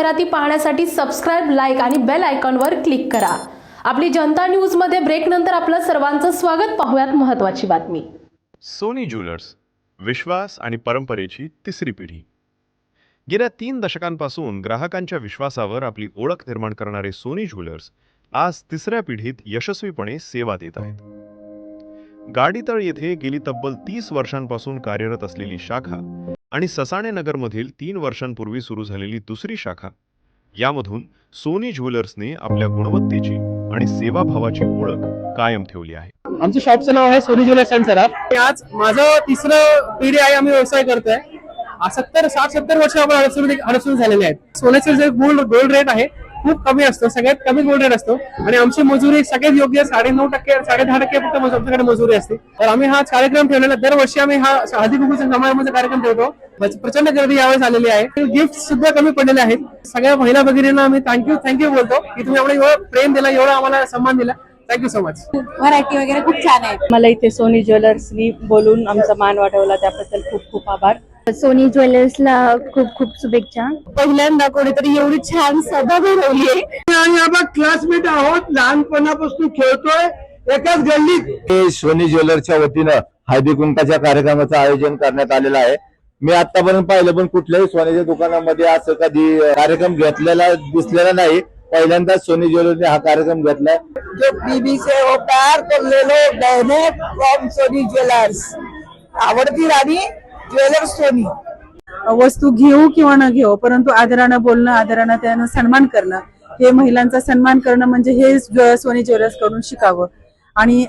जाहिराती पाहण्यासाठी subscribe, like आणि बेल आयकॉनवर क्लिक करा। आपली जनता न्यूज मध्ये ब्रेक नंतर आपलं सर्वांचं स्वागत। पाहूयात महत्त्वाची बातमी। सोनी ज्वेलर्स, विश्वास आणि परंपरेची तिसरी पिढी। गेल्या 3 दशकांपासून ग्राहकांच्या विश्वासावर आपली ओळख निर्माण करणारे सोनी ज्वेलर्स आज तिसऱ्या पिढीत यशस्वीपणे सेवा देत आहेत। गाडीतळ येथे गेली तब्बल 30 वर्षांपासून कार्यरत असलेली शाखा आणि ससाणे नगरमधील 3 वर्षांपूर्वी सुरू झालेली दुसरी शाखा, यामधून सोनी ज्वेलर्सने आपल्या गुणवत्तेची आणि सेवाभावाची ओळख कायम ठेवली आहे। आमचं शॉपचं नाव आहे सोनी ज्वेलर्स अँड सराफ। आज माझं तिसरं पिढी आहे, आम्ही व्यवसाय करतोय। 60-70 वर्ष आपण हडपसर झालेले आहेत। सोन्याचे जे गोल्ड रेट आहे खूप कमी असतो, सगळ्यात कमी गोल्ड रेट असतो आणि आमची मजुरी सगळ्यात योग्य 9.5% 10.5% फक्त आमच्याकडे मजुरी असते। तर आम्ही हा कार्यक्रम ठेवलेला, दरवर्षी आम्ही हा हळदी कुंकूचा समारंभाचा कार्यक्रम ठेवतो। प्रचंड गर्दी यावेळेस आलेली आहे। गिफ्ट सुद्धा कमी पडलेले आहेत। सगळ्या महिला भगिनींना आम्ही थँक्यू बोलतो की तुम्ही आम्हाला एवढं प्रेम दिला, एवढा आम्हाला सन्मान दिला। Thank you so much. व्हरायटी वगैरे खूप छान आहे। मला इथे सोनी ज्वेलर्सनी बोलून आमचा मान वाढवला, त्याबद्दल खूप खूप आभार। सोनी ज्वेलर्सला खूप खूप शुभेच्छा। पहिल्यांदा कोणीतरी एवढी छान सभा भरवली आहे आणि आपण क्लासमेट आहोत, लहानपणापासून खेळतोय एकाच गल्लीत। सोनी ज्वेलर्सच्या वतीनं हळदी कुंकाच्या कार्यक्रमाचं आयोजन करण्यात आलेलं आहे। मी आतापर्यंत पाहिलं पण कुठल्याही सोन्याच्या दुकानामध्ये असं कधी कार्यक्रम घेतलेला दिसलेला नाही। पहिल्यांदाच सोनी ज्वेलर्सने हा कार्यक्रम घेतलाय। जो बीबी से हो प्यार तो ले लो बहने फ्रॉम सोनी ज्वेलर्स। आवडती राणी ज्वेलर्स सोनी। वस्तू घेऊ किंवा न घेऊ, परंतु आदरानं बोलणं, आदरानं त्यांना सन्मान करणं, हे महिलांचा सन्मान करणं म्हणजे हे सोनी ज्वेलर्स कडून शिकावं। आणि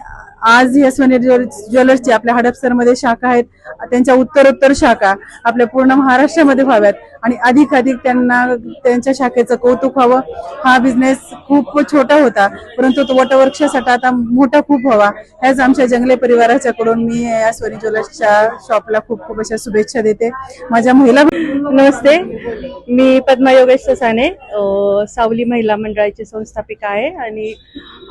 आज या सोनी ज्वेलर्सची आपल्या हडपसरमध्ये शाखा आहेत, त्यांच्या उत्तरोत्तर शाखा आपल्या पूर्ण महाराष्ट्रामध्ये व्हाव्यात आणि अधिकाधिक त्यांना त्यांच्या शाखेचं कौतुक व्हावं। हा बिझनेस खूप छोटा होता, परंतु तो वटवृक्षासाठी आता मोठा खूप व्हावा, ह्याच आमच्या जंगले परिवाराच्या कडून मी या सोनी ज्वेलर्सच्या शॉपला खूप खूप अशा शुभेच्छा देते। माझ्या महिला नमस्ते, मी पद्मा योगेश ससाणे, सावली महिला मंडळाची संस्थापिका आहे आणि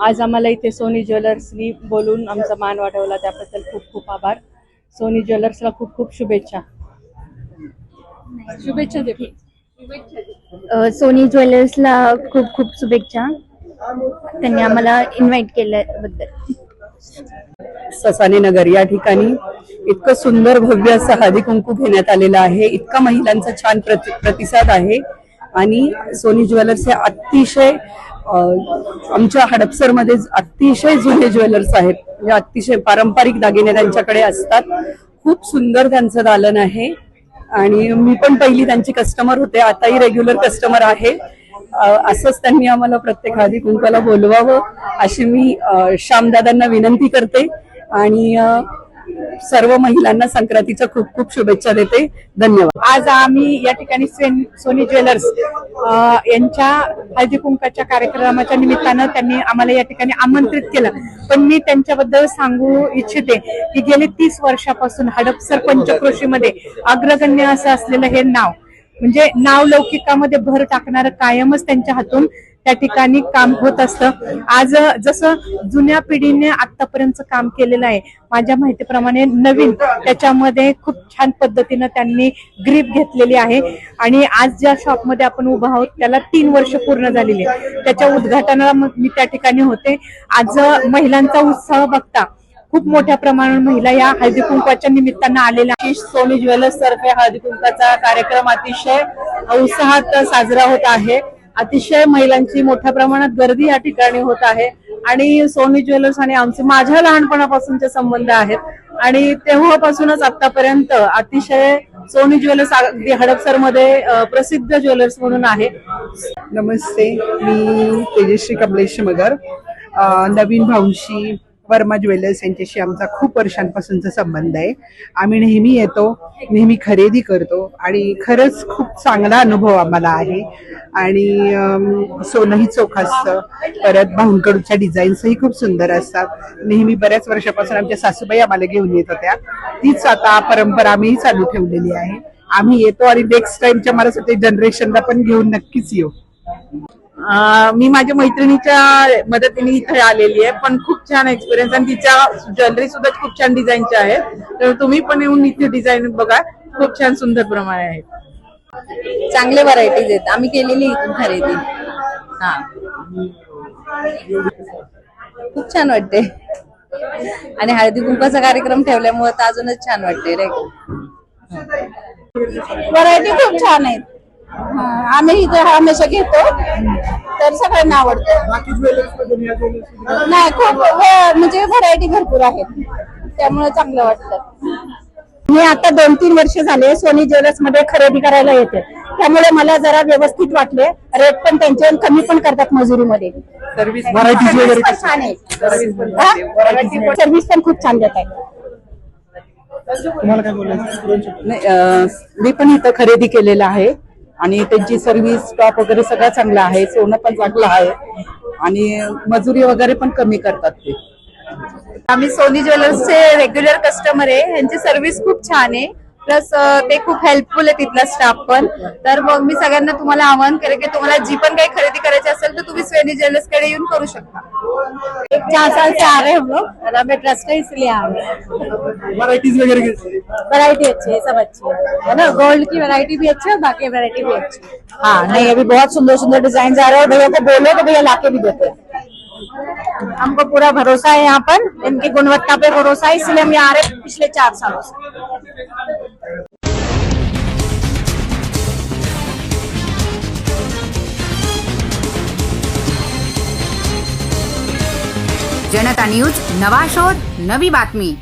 आज आम्हाला इथे सोनी ज्वेलर्सनी बोलून आमचा मान वाढवला, त्याबद्दल खूप खूप आभार। सोनी ज्वेलर्सला खूप खूप शुभेच्छा देते। सोनी ज्वेलर्सला खूप खूप शुभेच्छा, त्यांनी आम्हाला इन्व्हाइट केल्याबद्दल। ससाणे नगर या ठिकाणी इतकं सुंदर भव्य असं हळदी कुंकू घेण्यात आलेलं आहे। इतका महिलांचा छान प्रतिसाद आहे आणि सोनी ज्वेलर्स हे अतिशय आमच्या हडपसरमध्ये अतिशय जुने ज्वेलर्स आहेत, म्हणजे अतिशय पारंपरिक दागिने त्यांच्याकडे असतात। खूप सुंदर त्यांचं दालन आहे आणि मी पण पहिली त्यांची कस्टमर होते, आताही रेग्युलर कस्टमर आहे। असंच त्यांनी आम्हाला प्रत्येक हळदी कुंकाला बोलवावं अशी मी श्यामदादांना विनंती करते आणि सर्व महिलांना संक्रांतीच्या खूप खूप शुभेच्छा देते। धन्यवाद। आज आम्ही या ठिकाणी सोनी ज्वेलर्स यांच्या हळदी कुंकाच्या कार्यक्रमाच्या निमित्तानं त्यांनी आम्हाला या ठिकाणी आमंत्रित केलं, पण मी त्यांच्याबद्दल सांगू इच्छिते की गेले 30 वर्षापासून हडपसर पंचक्रोशीमध्ये अग्रगण्य असं असलेलं हे नाव, म्हणजे नावलौकिकामध्ये भर टाकणारं कायमच त्यांच्या हातून त्या ठिकाणी काम होत असतं। आज जसं जुन्या पिढीने आतापर्यंत काम केलेलं आहे, माझ्या माहितीप्रमाणे नवीन त्याच्यामध्ये खूप छान पद्धतीनं त्यांनी ग्रीप घेतलेली आहे आणि आज ज्या शॉपमध्ये आपण उभा आहोत त्याला 3 वर्ष पूर्ण झालेली आहे। त्याच्या उद्घाटनाला मी त्या ठिकाणी होते। आज महिलांचा उत्साह बघता खूप मोठ्या प्रमाणात महिला या हळदी कुंकवाच्या निमित्तानं आलेल्या। सोनी ज्वेलर्स तर्फे हळदी कुंकाचा कार्यक्रम अतिशय उत्साहात साजरा होत आहे। अतिशय महिलांची मोठ्या प्रमाणात गर्दी या ठिकाणी होत आहे आणि सोनी ज्वेलर्स आणि आमचे माझ्या लहानपणापासूनचे संबंध आहेत आणि तेव्हापासूनच आतापर्यंत अतिशय सोनी ज्वेलर्स अगदी हडपसरमध्ये प्रसिद्ध ज्वेलर्स म्हणून आहे। नमस्ते, मी तेजश्री कमलेश मगर। नवीन भाऊंशी वर्मा ज्वेलर्स यांच्याशी आमचा खूप वर्षांपासूनचा संबंध आहे। आम्ही नेहमी येतो, नेहमी खरेदी करतो आणि खरंच खूप चांगला अनुभव आम्हाला आहे आणि सोनंही चोख असतं, परत भाऊंकडच्या डिझाईन्सही खूप सुंदर असतात। नेहमी बऱ्याच वर्षापासून आमच्या सासूबाई आम्हाला घेऊन येत होत्या, तीच आता परंपरा आम्ही चालू ठेवलेली आहे। आम्ही येतो आणि नेक्स्ट टाइमच्या मला जनरेशनला पण घेऊन नक्कीच येऊ। मी माझ्या मैत्रिणीच्या मदतीने इथे आलेली आहे, पण खूप छान एक्सपिरियन्स आणि तिच्या ज्वेलरी सुद्धा खूप छान डिझाईनच्या आहेत, तर तुम्ही पण येऊन इथे डिझाईन बघा, खूप छान सुंदर प्रमाणे आहेत। चांगले व्हरायटीज आहेत, आम्ही केलेली इथून खरेदी. हा, खूप छान वाटते आणि हळदी कुंकाचा कार्यक्रम ठेवल्यामुळे तर अजूनच छान वाटते रे. व्हरायटी खूप छान आहेत. आम्ही इथं हमेशा घेतो तर सगळ्यांना आवडतं. नाही, खूप म्हणजे व्हरायटी भरपूर आहेत त्यामुळे चांगलं वाटतं. मी आता 2-3 वर्ष झाले सोनी ज्वेलर्स मध्ये खरेदी करायला येते, त्यामुळे मला जरा व्यवस्थित वाटले. रेट पण त्यांचे कमी पण करतात मजुरीमध्ये. सर्व्हिस व्हरायटीज वगैरे पण छान आहे, सर्व्हिस पण खूप छान देत आहे. तुम्हाला काय बोलायचं? मी पण इथं खरेदी केलेलं आहे आणि त्यांची सर्व्हिस स्टॉक वगैरे सगळं चांगलं आहे. सोनं पण चांगलं आहे आणि मजुरी वगैरे पण कमी करतात ते. आम्ही सोनी ज्वेलर्सचे रेग्युलर कस्टमर आहे. यांची सर्व्हिस खूप छान आहे, प्लस ते खूप हेल्पफुल आहे तिथला स्टाफ पण. तर मग मी सगळ्यांना तुम्हाला आवाहन करेन की तुम्हाला जी पण काही खरेदी करायची असेल तर तुम्ही सोनी ज्वेलर्स कडे येऊन करू शकता. 4 साल से आ रहे हम लोग और हमें ट्रस्ट है इसलिए आ रहे हैं. व्हरायटीज वगैरे घेतली? वैरायटी अच्छी है, सब अच्छी है ना. गोल्ड की वैरायटी भी अच्छी है, बाकी वैरायटी भी अच्छी है. हाँ, नहीं अभी बहुत सुंदर सुंदर डिजाइन आ रहे हैं और भैया को बोलो तो भैया लाके भी देते हैं. हमको पूरा भरोसा है यहाँ पर, इनकी गुणवत्ता पे भरोसा है, इसलिए हम यहाँ आ रहे हैं पिछले 4 सालों से. जनता न्यूज, नवा शोध, नवी बातमी.